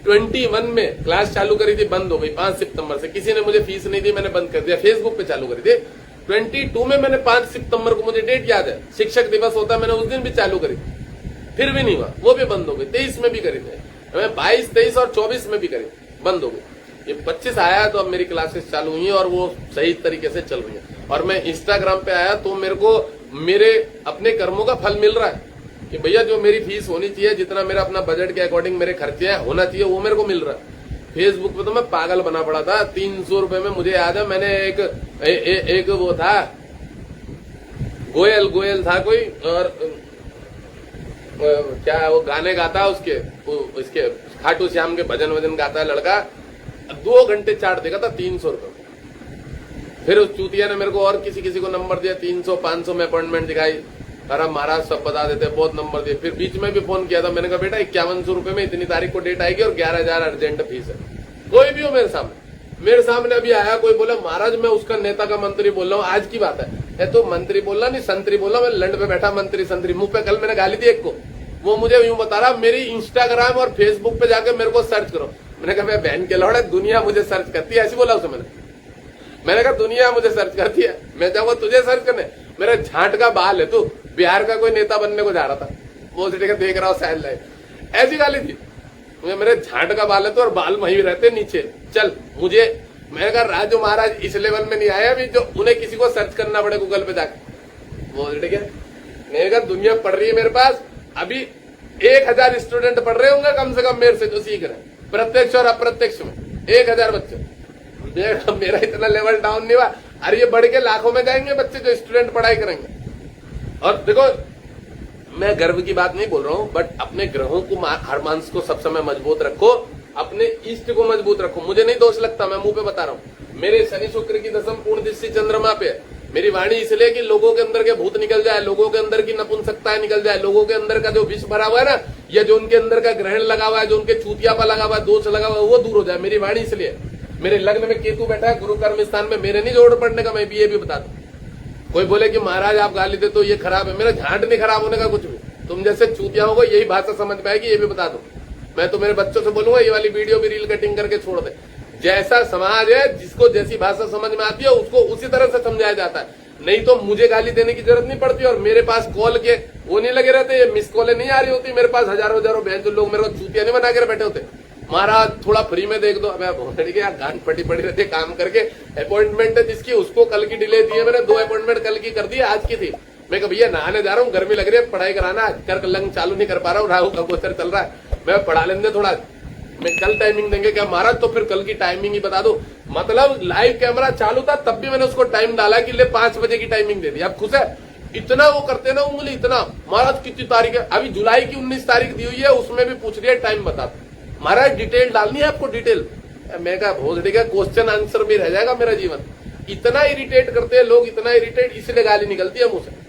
21 में क्लास चालू करी थी, बंद हो गई 5 सितंबर से, किसी ने मुझे फीस नहीं दी, मैंने बंद कर दिया। फेसबुक पे चालू करी थी 22 में, मैंने 5 सितंबर को, मुझे डेट याद है, शिक्षक दिवस होता है, मैंने उस दिन भी चालू करी, फिर भी नहीं हुआ, वो भी बंद हो गई। 23 में भी करी थी मैं, 22, 23 और 24 में भी करी, बंद हो गई। ये 25 आया तो अब मेरी क्लासेस चालू हुई हैं और वो सही तरीके से चल रही है। और मैं इंस्टाग्राम पे आया तो मेरे को मेरे अपने कर्मों का फल मिल रहा है कि भैया जो मेरी फीस होनी चाहिए, जितना मेरा अपना बजट के अकॉर्डिंग मेरे खर्चे होना चाहिए, वो मेरे को मिल रहा है। फेसबुक पे तो मैं पागल बना पड़ा था। 300 रुपए में, मुझे याद है, मैंने एक वो था गोयल था कोई, और क्या वो गाने गाता है इसके खाटू श्याम के भजन वजन गाता है लड़का, 2 घंटे चार्ट देगा था 300 रुपए। फिर उस चूतिया ने मेरे को और किसी को नंबर दिया, 300 500 में अपॉइंटमेंट दिखाई, अरे महाराज सब बता देते, बहुत नंबर दिए। फिर बीच में भी फोन किया था, मैंने कहा बेटा 5100 रुपए में इतनी तारीख को डेट आएगी और 11,000 अर्जेंट फीस है। कोई भी हो मेरे सामने अभी आया, कोई बोला महाराज मैं उसका नेता का मंत्री बोल रहा हूँ, आज की बात है तो मंत्री बोलना नहीं संतरी बोला, मैं लंड पे बैठा मंत्री संतरी मुंह पे, कल मैंने गाली दी एक को, वो मुझे यूं बता रहा मेरी इंस्टाग्राम और फेसबुक पे जाके मेरे को सर्च करो। मैंने कहा मैं बहन के लौड़े, दुनिया मुझे सर्च करती है, ऐसी बोला उसे मैंने कहा दुनिया मुझे सर्च करती है, मैं चाहूंगा तुझे सर्च करने, मेरा झांट का बाल है तू, बिहार का कोई नेता बनने को जा रहा था, वो देख रहा हूँ शायद लाइव, ऐसी गाली थी। मेरे झांट का बाल है तो और बाल वहीं रहते नीचे, चल मुझे, मैंने कहा राजू महाराज इस लेवल में नहीं आया अभी जो उन्हें किसी को सर्च करना पड़े गूगल पे जाकर, वो ठीक है। मैंने कहा दुनिया पढ़ रही है मेरे पास, अभी 1000 स्टूडेंट पढ़ रहे होंगे कम से कम मेरे से जो सीख रहे हैं, प्रत्यक्ष और अप्रत्यक्ष में 1000 बच्चे। मेरा इतना लेवल डाउन नहीं हुआ, अरे ये बढ़ के लाखों में जाएंगे बच्चे जो स्टूडेंट पढ़ाई करेंगे। और देखो मैं गर्व की बात नहीं बोल रहा हूं, बट अपने ग्रहों को हर मांस को सब समय मजबूत रखो, अपने इष्ट को मजबूत रखो। मुझे नहीं दोष लगता, मैं मुंह पे बता रहा हूं, मेरे शनि शुक्र की दशम पूर्ण दृष्टि चंद्रमा पे है। मेरी वाणी इसलिए कि लोगों के अंदर के भूत निकल जाए, लोगों के अंदर की नपुंसकता निकल जाए, लोगों के अंदर का जो विष भरा हुआ है ना, या जो उनके अंदर का ग्रहण लगा हुआ है, जो उनके चूतियापा लगा हुआ है, दोष लगा हुआ है, वो दूर हो जाए। मेरी वाणी इसलिए, मेरे लग्न में केतु बैठा है गुरु कर्म स्थान में, मेरे नहीं जोड़ पड़ने का, मैं भी ये भी बता दूं। कोई बोले कि महाराज आप गाली दे तो ये खराब है, मेरा झांट नहीं खराब होने का कुछ भी, तुम जैसे चूतियाओं को यही भाषा समझ पाएगी, ये भी बता दूं। मैं तो मेरे बच्चों से बोलूंगा ये वाली वीडियो भी रील कटिंग करके छोड़ दे। जैसा समाज है, जिसको जैसी भाषा समझ में आती है उसको उसी तरह से समझाया जाता है, नहीं तो मुझे गाली देने की जरूरत नहीं पड़ती। और मेरे पास कॉल के वो नहीं लगे रहते, ये मिस कॉलें नहीं आ रही होती मेरे पास, हजारों बहन जो लोग मेरे को चूतिया नहीं बना कर बैठे होते, महाराज थोड़ा फ्री में देख दो। अब गांठ फटी पड़ी रहती है काम करके, अपॉइंटमेंट है जिसकी उसको कल की डिले दी है मैंने, 2 अपॉइंटमेंट कल की कर दी, आज की थी। मैं कहा भैया नहाने जा रहा हूँ, गर्मी लग रही है, पढ़ाई कराना कर लंग चालू नहीं कर पा रहा हूँ, राहु का गोचर चल रहा है, मैं पढ़ा लेने थोड़ा, मैं कल टाइमिंग देंगे क्या महाराज, तो फिर कल की टाइमिंग ही बता दो। मतलब लाइव कैमरा चालू था तब भी मैंने उसको टाइम डाला कि ले 5 बजे की टाइमिंग दे दी। आप खुश है? इतना वो करते ना उंगली, इतना महाराज कितनी तारीख है, अभी जुलाई की 19 तारीख दी हुई है, उसमें भी पूछ रही है टाइम बता, महाराज डिटेल डालनी है आपको, डिटेल। मैं कहा भोसड़ी का क्वेश्चन आंसर भी रह जाएगा मेरा जीवन। इतना इरिटेट करते हैं लोग, इतना इरिटेट, इसलिए गाली निकलती है मुंह से।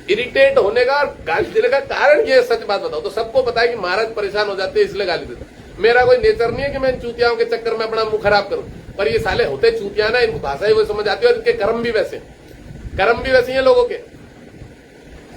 इरिटेट होने का और गाली देने का कारण ये, सच बात बताओ तो सबको पता है कि महाराज परेशान हो जाते हैं इसलिए गाली देते। मेरा कोई नेचर नहीं है कि मैं इन चूतियाओं के चक्कर में अपना मुंह खराब करूं, पर ये साले होते चूतिया ना, इनको भाषा ही वो समझ आती है और इनके कर्म भी वैसे हैं लोगों के।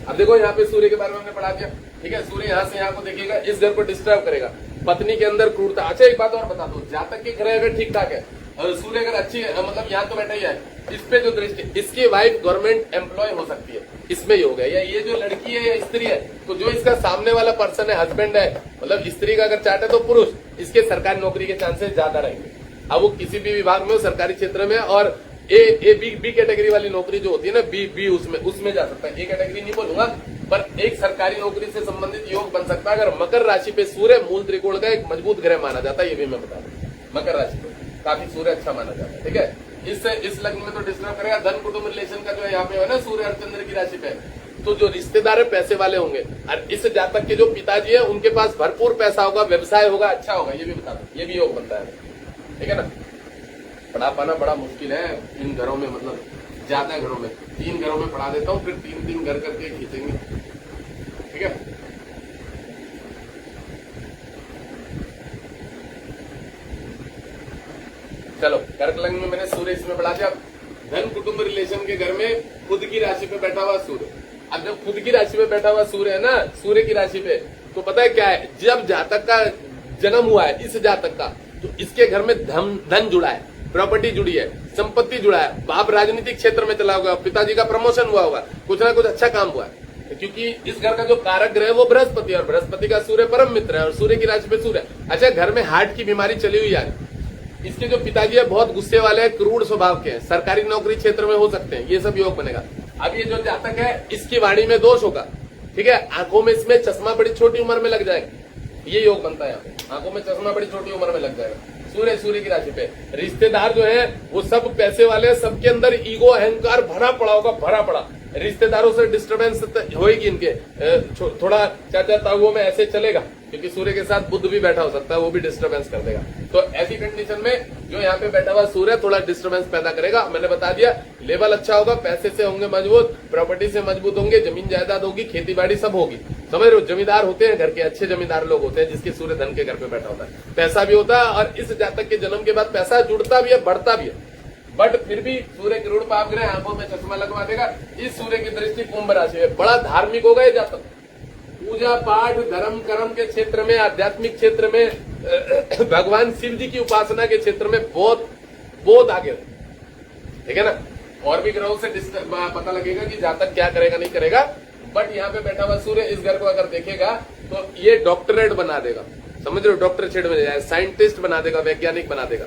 अब देखो यहाँ पे सूर्य के बारे में हमने पढ़ा दिया, ठीक है। सूर्य यहाँ से यहाँ को देखिएगा, इस घर को डिस्टर्ब करेगा, पत्नी के अंदर क्रूरता। अच्छा एक बात और बता दो, जातक की ग्रह अगर ठीक ठाक है, सूर्य अगर अच्छी है, मतलब यहाँ तो बैठा ही है, इस पे जो दृष्टि, इसकी वाइफ गवर्नमेंट एम्प्लॉय हो सकती है, इसमें ही हो गया। या ये जो लड़की है या स्त्री है, तो जो इसका सामने वाला पर्सन है, हस्बैंड है, मतलब स्त्री का अगर चार्ट है तो पुरुष, इसके सरकारी नौकरी के चांसेस ज्यादा रहेंगे। अब वो किसी भी विभाग में हो, सरकारी क्षेत्र में, और बी कैटेगरी वाली नौकरी जो होती है ना, बी उसमें जा सकता है। ए कैटेगरी नहीं बोलूंगा, पर एक सरकारी नौकरी से संबंधित योग बन सकता है अगर मकर राशि पे सूर्य मूल त्रिकोण का एक मजबूत ग्रह माना जाता है। ये भी मैं बता दूं, मकर राशि पे काफी सूर्य अच्छा माना जाता है, ठीक है। इस लग्न में तो डिस्टर्ब करेगा। धन कुटुंब रिलेशन का जो है यहाँ पे है ना, सूर्य और चंद्र की राशि पे, तो जो रिश्तेदार है पैसे वाले होंगे, और इस जातक के जो पिताजी है उनके पास भरपूर पैसा होगा, व्यवसाय होगा, अच्छा होगा, ये भी बता दो, ये भी योग बनता है, ठीक है ना। पढ़ा पाना बड़ा मुश्किल है इन घरों में, मतलब ज्यादा घरों में, 3 घरों में पढ़ा देता हूँ, फिर 3 घर करके खींचेंगे, ठीक है। चलो कर्क लग्न में मैंने सूर्य इसमें पढ़ा दिया। धन कुटुंब रिलेशन के घर में खुद की राशि पे बैठा हुआ सूर्य। अब जब खुद की राशि पे बैठा हुआ सूर्य है ना, सूर्य की राशि पे, तो पता है क्या है, जब जातक का जन्म हुआ है, इस जातक का, तो इसके घर में धन जुड़ा है, प्रॉपर्टी जुड़ी है, संपत्ति जुड़ा है, बाप राजनीतिक क्षेत्र में चला होगा, पिताजी का प्रमोशन हुआ होगा, कुछ ना कुछ अच्छा काम हुआ है, क्योंकि इस घर का जो कारक ग्रह है वो बृहस्पति है, और बृहस्पति का सूर्य परम मित्र है, और सूर्य की राशि पे सूर्य। अच्छा घर में हार्ट की बीमारी चली हुई है, इसके जो पिताजी है बहुत गुस्से वाले हैं, क्रूर स्वभाव के हैं, सरकारी नौकरी क्षेत्र में हो सकते हैं, ये सब योग बनेगा। अब ये जो जातक है इसकी वाणी में दोष होगा, ठीक है, आंखों में इसमें चश्मा बड़ी छोटी उम्र में लग जाएगा, ये योग बनता है यहाँ पे, आंखों में चश्मा बड़ी छोटी उम्र में लग जाएगा। सूर्य की राशि पे रिश्तेदार जो है वो सब पैसे वाले, सबके अंदर ईगो अहंकार भरा पड़ा होगा, भरा पड़ा, रिश्तेदारों से डिस्टर्बेंस होगी इनके, थोड़ा चाचा ताऊओं में ऐसे चलेगा, क्योंकि सूर्य के साथ बुध भी बैठा हो सकता है, वो भी डिस्टर्बेंस कर देगा। तो ऐसी कंडीशन में जो यहाँ पे बैठा हुआ सूर्य थोड़ा डिस्टर्बेंस पैदा करेगा। मैंने बता दिया लेवल अच्छा होगा, पैसे से होंगे मजबूत, प्रॉपर्टी से मजबूत होंगे, जमीन जायदाद होगी, खेती बाड़ी सब होगी। समझ रहे हो, जमींदार होते हैं घर के, अच्छे जमींदार लोग होते हैं जिसके सूर्य धन के घर पे बैठा होता है, पैसा भी होता है, और इस जातक के जन्म के बाद पैसा जुड़ता भी है, बढ़ता भी है। बट फिर भी सूर्य करोड़ पाप ग्रह, आंखों में चश्मा लगवा देगा। इस सूर्य की दृष्टि कुंभ राशि में, बड़ा धार्मिक होगा ये जातक, पूजा पाठ धर्म कर्म के क्षेत्र में, आध्यात्मिक क्षेत्र में, भगवान शिव जी की उपासना के क्षेत्र में बहुत बहुत आगे, ठीक है ना। और भी ग्रहों से पता लगेगा कि जातक क्या करेगा नहीं करेगा। बट यहाँ पे बैठा हुआ सूर्य इस घर को अगर देखेगा तो ये डॉक्टरेट बना देगा, समझ रहे हो, डॉक्टरेट में जाए, साइंटिस्ट बना देगा, वैज्ञानिक बना देगा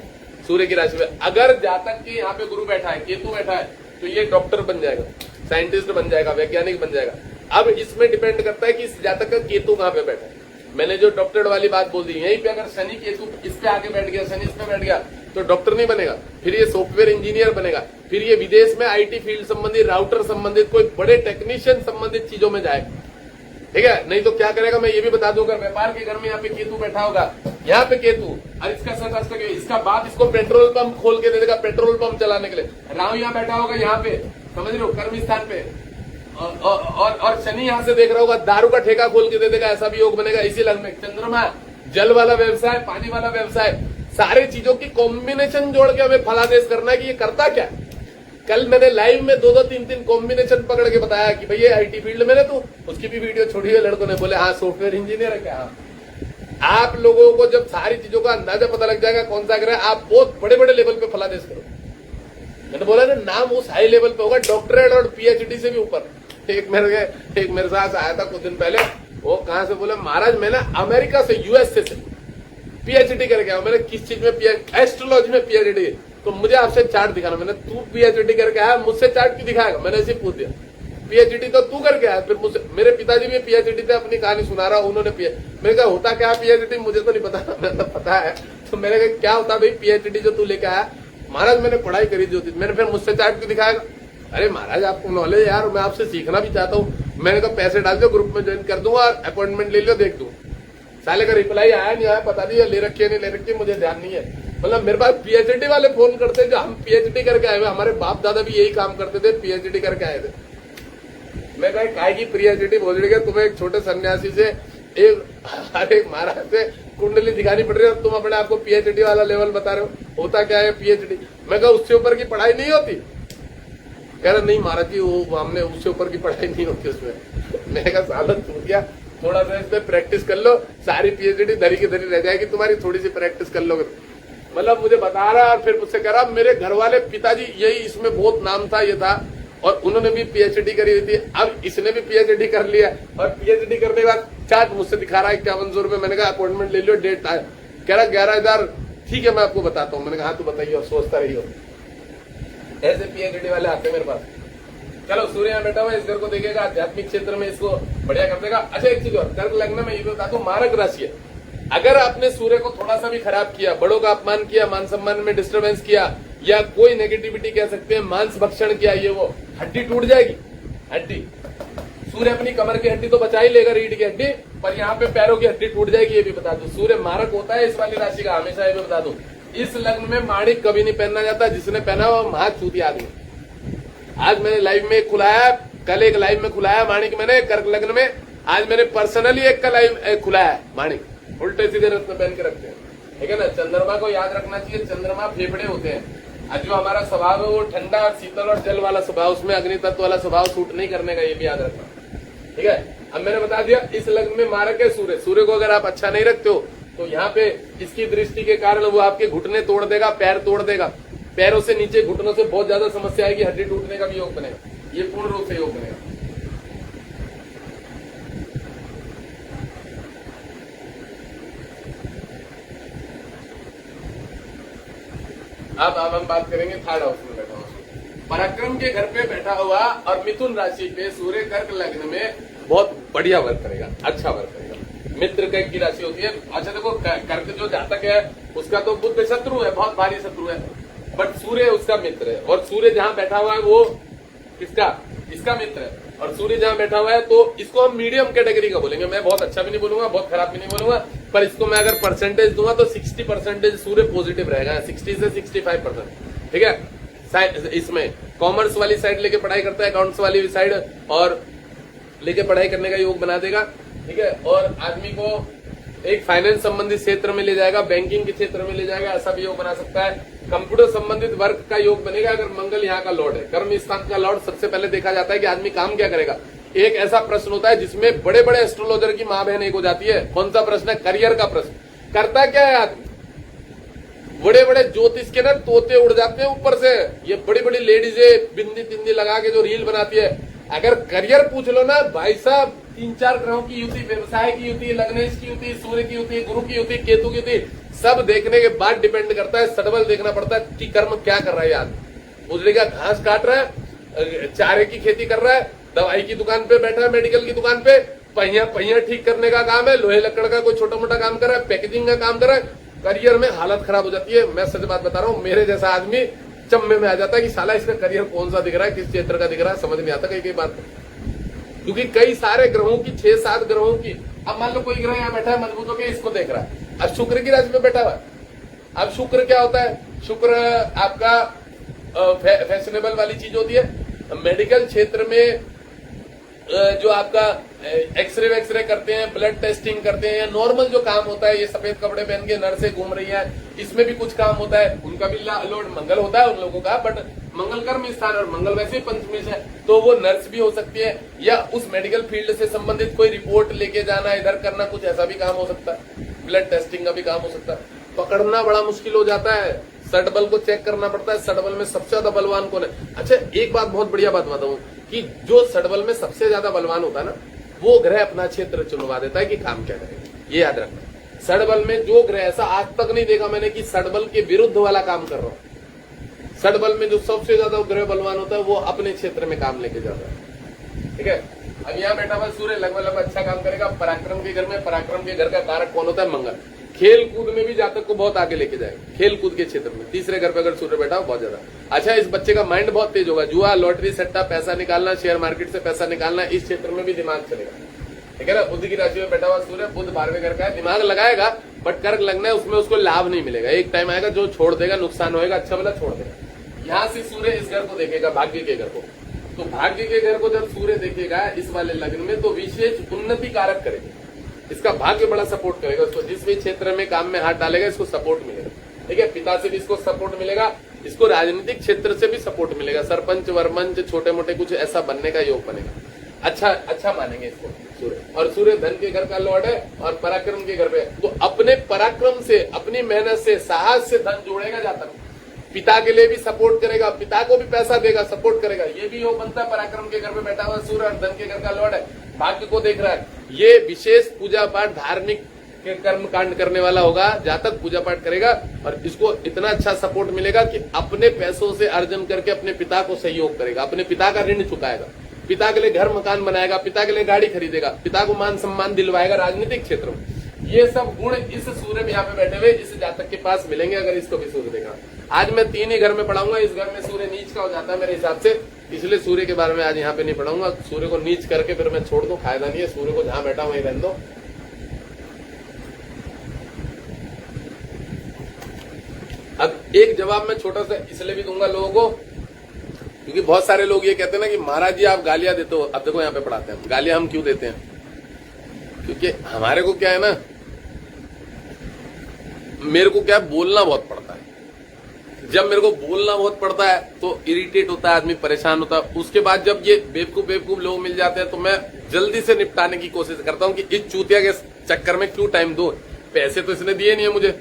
सूर्य की राशि में। अगर जातक की यहाँ पे गुरु बैठा है, केतु बैठा है, तो ये डॉक्टर बन जाएगा, साइंटिस्ट बन जाएगा, वैज्ञानिक बन जाएगा। अब इसमें डिपेंड करता है कि इस जातक का केतु कहाँ पे बैठा है। मैंने जो डॉक्टर वाली बात बोल दी, यहीं पे अगर शनि केतु इस पे आके बैठ गया, शनि इस पे बैठ गया, तो डॉक्टर नहीं बनेगा, फिर ये सॉफ्टवेयर इंजीनियर बनेगा, फिर ये विदेश में आईटी फील्ड संबंधित, राउटर संबंधित, कोई बड़े टेक्नीशियन संबंधित चीजों में जाएगा, ठीक है। नहीं तो क्या करेगा, मैं ये भी बता दूंगा, व्यापार के घर में यहाँ पे केतु बैठा होगा, यहाँ पे केतु, और इसका सशस्त्र, इसका बाप इसको पेट्रोल पंप खोल के दे देगा, पेट्रोल पंप चलाने के लिए। राहु यहाँ बैठा होगा, यहाँ पे समझ रहे हो, कर्म स्थान पे, और शनि यहाँ से देख रहा होगा, दारू का ठेका खोल के दे देगा, ऐसा भी योग बनेगा। इसी लग्न में चंद्रमा, जल वाला व्यवसाय, पानी वाला व्यवसाय, सारे चीजों की कॉम्बिनेशन जोड़ के हमें फलादेश करना है कि ये करता क्या। कल मैंने लाइव में 2-2, 3-3 कॉम्बिनेशन पकड़ के बताया कि भैया आईटी फील्ड में ना, तो उसकी भी वीडियो छोड़ी है, लड़कों ने बोले हाँ सॉफ्टवेयर इंजीनियर है क्या। हाँ, आप लोगों को जब सारी चीजों का अंदाजा पता लग जाएगा कौन सा ग्रह, आप बहुत बड़े बड़े लेवल पे फलादेश करो। मैंने बोला ना, नाम उस हाई लेवल पे होगा, डॉक्टरेट और पीएचडी से भी ऊपर। एक मेरे साथ आया था कुछ दिन पहले, वो कहां से बोले, महाराज मैं ना अमेरिका से, यूएसए से पीएचडी करके आया। मैंने किस चीज में, एस्ट्रोलॉजी में पीएचडी, तो मुझे आपसे चार्ट दिखाना। मैंने, तू पीएचडी करके आया, मुझसे चार्ट क्यों दिखाएगा। मैंने ऐसे पूछ दिया, पीएचडी तो तू करके आया। फिर मुझसे, मेरे पिताजी भी पीएचडी थे, अपनी कहानी सुना रहा, उन्होंने मैंने कहा होता क्या पीएचडी, मुझे तो नहीं पता। मैंने पता है, तो मैंने कहा क्या होता भाई पीएचडी जो तू लेके आया। महाराज मैंने पढ़ाई करी थी। मैंने, फिर मुझसे चार्ट क्यों दिखाएगा। अरे महाराज आपको नॉलेज यार, मैं आपसे सीखना भी चाहता हूँ। मैंने कहा पैसे डाल दो, ग्रुप में ज्वाइन कर दूंगा और अपॉइंटमेंट ले लो, देख दूँ। साले का रिप्लाई आया नहीं आया पता नहीं, ले रखी है नहीं ले रखी, मुझे ध्यान नहीं है। मतलब मेरे पास पीएचडी वाले फोन करते हैं, जो हम पीएचडी करके आए हुए, हमारे बाप दादा भी यही काम करते थे, पीएचडी करके आए थे। मैं कहा काय की पीएचडी बोल रही है, तुम्हें एक छोटे सन्यासी से, एक महाराज से कुंडली दिखानी पड़ रही है, तुम अपने आपको पीएचडी वाला लेवल बता रहे हो। होता क्या है पीएचडी। मैं कहा उससे ऊपर की पढ़ाई नहीं होती। कह रहा नहीं महाराज जी, वो हमने उससे ऊपर की पढ़ाई नहीं होती उसमें। मैंने कहा साला छूट गया, थोड़ा सा इसमें प्रैक्टिस कर लो, सारी पीएचडी धरी की धरी रह जाएगी तुम्हारी, थोड़ी सी प्रैक्टिस कर लोगे। मतलब मुझे बता रहा, और फिर मुझसे कह रहा मेरे घर वाले पिताजी यही इसमें बहुत नाम था, ये था, और उन्होंने भी पीएचडी करी हुई थी। अब इसने भी पीएचडी कर लिया, और पीएचडी करने के बाद चार्ट मुझसे दिखा रहा है 5100 रुपए। मैंने कहा अपॉइंटमेंट ले लो, डेट आया। कह रहा 11,000। ठीक है मैं आपको बताता हूँ। मैंने कहा हाँ तू बताइए, और सोचता रही हो। ऐसे पीएचडी वाले आते हैं मेरे पास। चलो सूर्य यहाँ बैठा हुआ, इस घर को देखेगा, आध्यात्मिक क्षेत्र में इसको बढ़िया कर देगा। अच्छा एक चीज और, कर्क लग्न में ये भी बता दूं, मारक राशि है। अगर आपने सूर्य को थोड़ा सा भी खराब किया, बड़ों का अपमान किया, मान सम्मान में डिस्टर्बेंस किया, या कोई नेगेटिविटी कह सकते हैं, मांस भक्षण किया, ये वो, हड्डी टूट जाएगी। हड्डी, सूर्य अपनी कमर की हड्डी तो बचा ही लेगा, रीढ़ की हड्डी, पर यहाँ पे पैरों की हड्डी टूट जाएगी, ये भी बता दूं। सूर्य मारक होता है इस वाली राशि का, हमेशा ये भी बता दूं। इस लग्न में माणिक कभी नहीं पहनना जाता, जिसने पहना वो महाचूतिया आदमी। आज मैंने लाइव में खुलाया, कल एक लाइव में खुलाया माणिक मैंने कर्क लग्न में, आज मैंने पर्सनली एक का लाइव खुलाया माणिक। उल्टे सीधे रत्न पहन के रखते हैं, ठीक है ना। चंद्रमा को याद रखना चाहिए, चंद्रमा फेफड़े होते हैं। आज जो हमारा स्वभाव है वो ठंडा और शीतल और जल वाला स्वभाव, उसमें अग्नि तत्व वाला स्वभाव सूट नहीं करने का, ये भी याद रखना, ठीक है। अब मैंने बता दिया इस लग्न में मारक है सूर्य। सूर्य को अगर आप अच्छा नहीं रखते हो तो यहाँ पे इसकी दृष्टि के कारण वो आपके घुटने तोड़ देगा, पैर तोड़ देगा, पैरों से नीचे घुटनों से बहुत ज्यादा समस्या आएगी, हड्डी टूटने का भी योग बनेगा, ये पूर्ण रूप से योग बनेगा। अब हम बात करेंगे थर्ड हाउस में बैठा हुआ पराक्रम के घर पे बैठा हुआ, और मिथुन राशि पे सूर्य कर्क लग्न में बहुत बढ़िया वर्क करेगा, अच्छा वर्क करेगा। मित्र कर्क की राशि होती है। अच्छा देखो, कर्क जो जातक है उसका तो बुध शत्रु है, बहुत भारी शत्रु है, बट सूर्य उसका मित्र है। और सूर्य जहां बैठा हुआ है वो किसका, इसका मित्र है, और सूर्य जहां बैठा हुआ है तो इसको हम मीडियम कैटेगरी का बोलेंगे। मैं बहुत अच्छा भी नहीं बोलूंगा, बहुत खराब भी नहीं बोलूंगा, पर इसको मैं अगर परसेंटेज दूंगा तो 60% सूर्य पॉजिटिव रहेगा, 60 से 65%। ठीक है, इसमें कॉमर्स वाली साइड लेके पढ़ाई करता है, अकाउंट्स वाली साइड और लेके पढ़ाई करने का योग बना देगा। ठीक है, और आदमी को एक फाइनेंस संबंधित क्षेत्र में ले जाएगा, बैंकिंग के क्षेत्र में ले जाएगा, ऐसा भी योग बना सकता है। कंप्यूटर संबंधित वर्क का योग बनेगा अगर मंगल यहाँ का लॉर्ड है। कर्म स्थान का लॉर्ड सबसे पहले देखा जाता है कि आदमी काम क्या करेगा। एक ऐसा प्रश्न होता है जिसमें बड़े बड़े एस्ट्रोलॉजर की मां बहन एक हो जाती है। कौन सा प्रश्न है? करियर का प्रश्न। करता क्या है आदमी? बड़े बड़े ज्योतिष के ना तोते उड़ जाते हैं ऊपर से। ये बड़ी बड़ी लेडीजे बिंदी तिंदी लगा के जो रील बनाती है, अगर करियर पूछ लो ना भाई साहब, 3-4 ग्रहों की युति, व्यवसाय की युति, लग्नेश की युति, सूर्य की युति, गुरु की युति, केतु की युति, सब देखने के बाद डिपेंड करता है, सडबल देखना पड़ता है कि कर्म क्या कर रहा है आदमी। उजड़ी का घास काट रहा है, चारे की खेती कर रहा है, दवाई की दुकान पे बैठा है, मेडिकल की दुकान पे, पहिया ठीक करने का काम है, लोहे लकड़ का कोई छोटा मोटा काम कर रहा है, पैकेजिंग का काम कर रहा है, करियर में हालत खराब हो जाती है। मैं सच बात बता रहा हूँ, मेरे जैसा आदमी चम्मे में आ जाता है कि साला इसका करियर कौन सा दिख रहा है, किस क्षेत्र का दिख रहा है, समझ नहीं आता कई बात। क्योंकि कई सारे ग्रहों की, 6-7 ग्रहों की, अब मान लो कोई ग्रह यहाँ बैठा है मजबूत होकर, इसको देख रहा है, अब शुक्र की राशि में बैठा हुआ है। अब शुक्र क्या होता है? शुक्र आपका फैशनेबल वाली चीज होती है। मेडिकल क्षेत्र में जो आपका एक्सरे वैक्सरे करते हैं, ब्लड टेस्टिंग करते हैं, या नॉर्मल जो काम होता है, ये सफेद कपड़े पहन के नर्सें घूम रही है, इसमें भी कुछ काम होता है, उनका भी लॉर्ड मंगल होता है उन लोगों का, बट मंगल कर्म स्थान और मंगल वैसे ही पंचमी है, तो वो नर्स भी हो सकती है, या उस मेडिकल फील्ड से संबंधित कोई रिपोर्ट लेके जाना, इधर करना, कुछ ऐसा भी काम हो सकता है, ब्लड टेस्टिंग का भी काम हो सकता है। पकड़ना बड़ा मुश्किल हो जाता है, सडबल को चेक करना पड़ता है, सडबल में सबसे ज्यादा बलवान कौन है। अच्छा, एक बात, बहुत बढ़िया बात बताऊं कि जो सडबल में सबसे ज्यादा बलवान होता है ना, वो ग्रह अपना क्षेत्र चुनवा देता है कि काम क्या करेगा। ये याद रखना, सडबल में जो ग्रह, ऐसा आज तक नहीं देखा मैंने कि सडबल के विरुद्ध वाला काम कर रहा हूं। सडबल में जो सबसे ज्यादा ग्रह बलवान होता है वो अपने क्षेत्र में काम लेके जाता है। ठीक है, अब यहाँ बैठा हुआ सूर्य लगभग अच्छा काम करेगा। पराक्रम के घर में, पराक्रम के घर का कारक कौन होता है? मंगल। खेल कूद में भी जातक को बहुत आगे लेके जाएगा, खेल कूद के क्षेत्र में। तीसरे घर पे अगर सूर्य बैठा हो बहुत ज्यादा अच्छा, इस बच्चे का माइंड बहुत तेज होगा। जुआ, लॉटरी, सट्टा, पैसा निकालना, शेयर मार्केट से पैसा निकालना, इस क्षेत्र में भी दिमाग चलेगा। ठीक है ना, बुध की राशि में बैठा हुआ सूर्य, बुध 12वें घर का है, दिमाग लगाएगा बट कर्क लगना है, उसमें उसको लाभ नहीं मिलेगा। एक टाइम आएगा जो छोड़ देगा, नुकसान होगा, अच्छा वाला छोड़ देगा। यहाँ से सूर्य इस घर को देखेगा, भाग्य के घर को, तो भाग्य के घर को जब सूर्य देखेगा इस वाले लग्न में, तो विशेष उन्नति कारक करेगा। इसका भाग्य बड़ा सपोर्ट करेगा उसको, जिस भी क्षेत्र में काम में हाथ डालेगा इसको सपोर्ट मिलेगा। ठीक है, पिता से भी इसको सपोर्ट मिलेगा, इसको राजनीतिक क्षेत्र से भी सपोर्ट मिलेगा, सरपंच वरपंच छोटे मोटे कुछ ऐसा बनने का योग बनेगा। अच्छा मानेंगे इसको सूर्य। और सूर्य धन के घर का लॉर्ड है और पराक्रम के घर पे, तो अपने पराक्रम से, अपनी मेहनत से, साहस से धन जोड़ेगा जाता है। पिता के लिए भी सपोर्ट करेगा, पिता को भी पैसा देगा, सपोर्ट करेगा। ये भी योग बनता है, पराक्रम के घर में बैठा हुआ सूर्य और धन के घर का लॉर्ड है, भाग्य को देख रहा है। ये विशेष पूजा पाठ, धार्मिक के कर्म कांड करने वाला होगा, जातक पूजा पाठ करेगा और इसको इतना अच्छा सपोर्ट मिलेगा कि अपने पैसों से अर्जन करके अपने पिता को सहयोग करेगा, अपने पिता का ऋण चुकाएगा, पिता के लिए घर मकान बनाएगा, पिता के लिए गाड़ी खरीदेगा, पिता को मान सम्मान दिलवाएगा राजनीतिक क्षेत्र में। ये सब गुण इस सूर्य में यहाँ पे बैठे हुए इस जातक के पास मिलेंगे अगर इसको भी सूर्य देखा। आज मैं 3 ही घर में पढ़ाऊंगा, इस घर में सूर्य नीच का हो जाता है मेरे हिसाब से, इसलिए सूर्य के बारे में आज यहाँ पे नहीं पढ़ाऊंगा। सूर्य को नीच करके फिर मैं छोड़ दूं, फायदा नहीं है। सूर्य को जहां बैठा वहीं रहने दो। अब एक जवाब मैं छोटा सा इसलिए भी दूंगा लोगों को, क्योंकि बहुत सारे लोग ये कहते हैं ना कि महाराज जी आप गालियां देते हो। अब देखो यहाँ पे पढ़ाते हैं, गालियां हम क्यों देते हैं? क्योंकि हमारे को क्या है ना, मेरे को क्या बोलना बहुत पड़ता है। जब मेरे को बोलना बहुत पड़ता है तो इरिटेट होता है आदमी, परेशान होता है। उसके बाद जब ये बेवकूफ लोग मिल जाते हैं तो मैं जल्दी से निपटाने की कोशिश करता हूँ कि इस चूतिया के चक्कर में क्यों टाइम दो। पैसे तो इसने दिए नहीं है मुझे,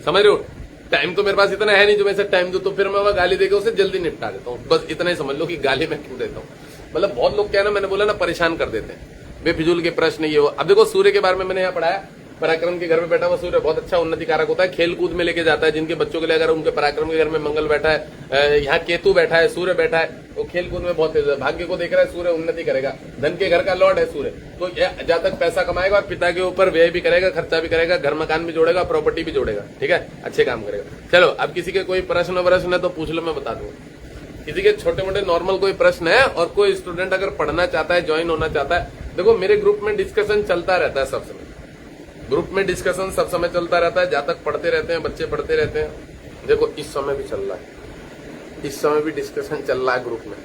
समझ रहे हो, टाइम तो मेरे पास इतना है नहीं जो मैं इसे टाइम दो, तो फिर मैं वह गाली देकर उसे जल्दी निपटा देता हूँ। बस इतना ही समझ लो कि गाली मैं क्यों देता हूँ। मतलब बहुत लोग क्या है ना, मैंने बोला ना, परेशान कर देते हैं बेफिजूल के प्रश्न ये वो। अब देखो सूर्य के बारे में मैंने यहाँ पढ़ाया, पराक्रम के घर में बैठा हुआ सूर्य बहुत अच्छा उन्नति कारक होता है, खेल कूद में लेके जाता है। जिनके बच्चों के लिए अगर उनके पराक्रम के घर में मंगल बैठा है, यहाँ केतु बैठा है, सूर्य बैठा है, तो खेल कूद में बहुत तेज है। भाग्य को देख रहा है सूर्य, उन्नति करेगा। धन के घर का लॉर्ड है सूर्य, तो जहां तक पैसा कमाएगा और पिता के ऊपर व्यय भी करेगा, खर्चा भी करेगा, घर मकान भी जोड़ेगा, प्रॉपर्टी भी जोड़ेगा। ठीक है, अच्छे काम करेगा। चलो अब किसी के कोई प्रश्न है तो पूछ लो, मैं बता दूंगा। किसी के छोटे मोटे नॉर्मल कोई प्रश्न है और कोई स्टूडेंट अगर पढ़ना चाहता है, ज्वाइन होना चाहता है, देखो मेरे ग्रुप में डिस्कशन चलता रहता है सब समय, ग्रुप में डिस्कशन सब समय चलता रहता है, जहां तक पढ़ते रहते हैं बच्चे पढ़ते रहते हैं। देखो इस समय भी चल रहा है, इस समय भी डिस्कशन चल रहा है ग्रुप में।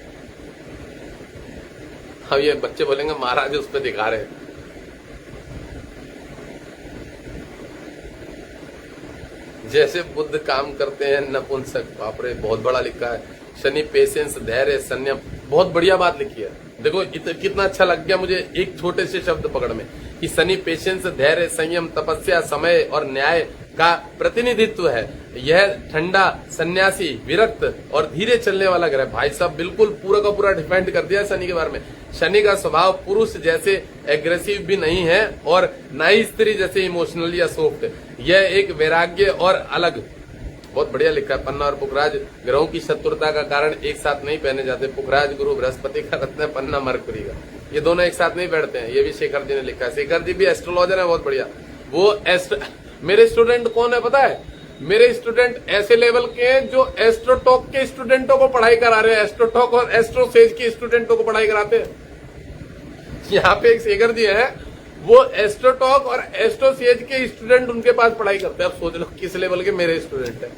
अब ये बच्चे बोलेंगे महाराज उस पर दिखा रहे हैं, जैसे बुद्ध काम करते हैं नपुंसक, बाप रे बहुत बड़ा लिखा है। शनि पेशेंस, धैर्य, संयम, बहुत बढ़िया बात लिखी है। देखो कितना अच्छा लग गया मुझे एक छोटे से शब्द पकड़ में कि शनि पेशेंस, धैर्य, संयम, तपस्या, समय और न्याय का प्रतिनिधित्व है। यह ठंडा, सन्यासी, विरक्त और धीरे चलने वाला ग्रह। भाई साहब बिल्कुल पूरा का पूरा डिफाइंड कर दिया शनि के बारे में। शनि का स्वभाव पुरुष जैसे एग्रेसिव भी नहीं है और ना ही स्त्री जैसे इमोशनल या सॉफ्ट। यह एक वैराग्य और अलग, बहुत बढ़िया लिखा है। पन्ना और पुखराज ग्रहों की शत्रुता का कारण एक साथ नहीं पहने जाते। पुखराज गुरु बृहस्पति का रत्न है, पन्ना मरकुरी का, ये दोनों एक साथ नहीं बैठते हैं। ये भी शेखर जी ने लिखा है। शेखर जी भी एस्ट्रोलॉजर है, बहुत बढ़िया। वो मेरे स्टूडेंट कौन है पता है? मेरे स्टूडेंट ऐसे लेवल के हैं जो एस्ट्रोटॉक के स्टूडेंटों को पढ़ाई करा रहे हैं, एस्ट्रोटॉक और एस्ट्रोसेज के स्टूडेंटों को पढ़ाई कराते हैं। यहाँ पे एक शेखर जी है, वो एस्ट्रोटॉक और एस्ट्रोसेज के स्टूडेंट उनके पास पढ़ाई करते हैं। अब सोच लो किस लेवल के मेरे स्टूडेंट है।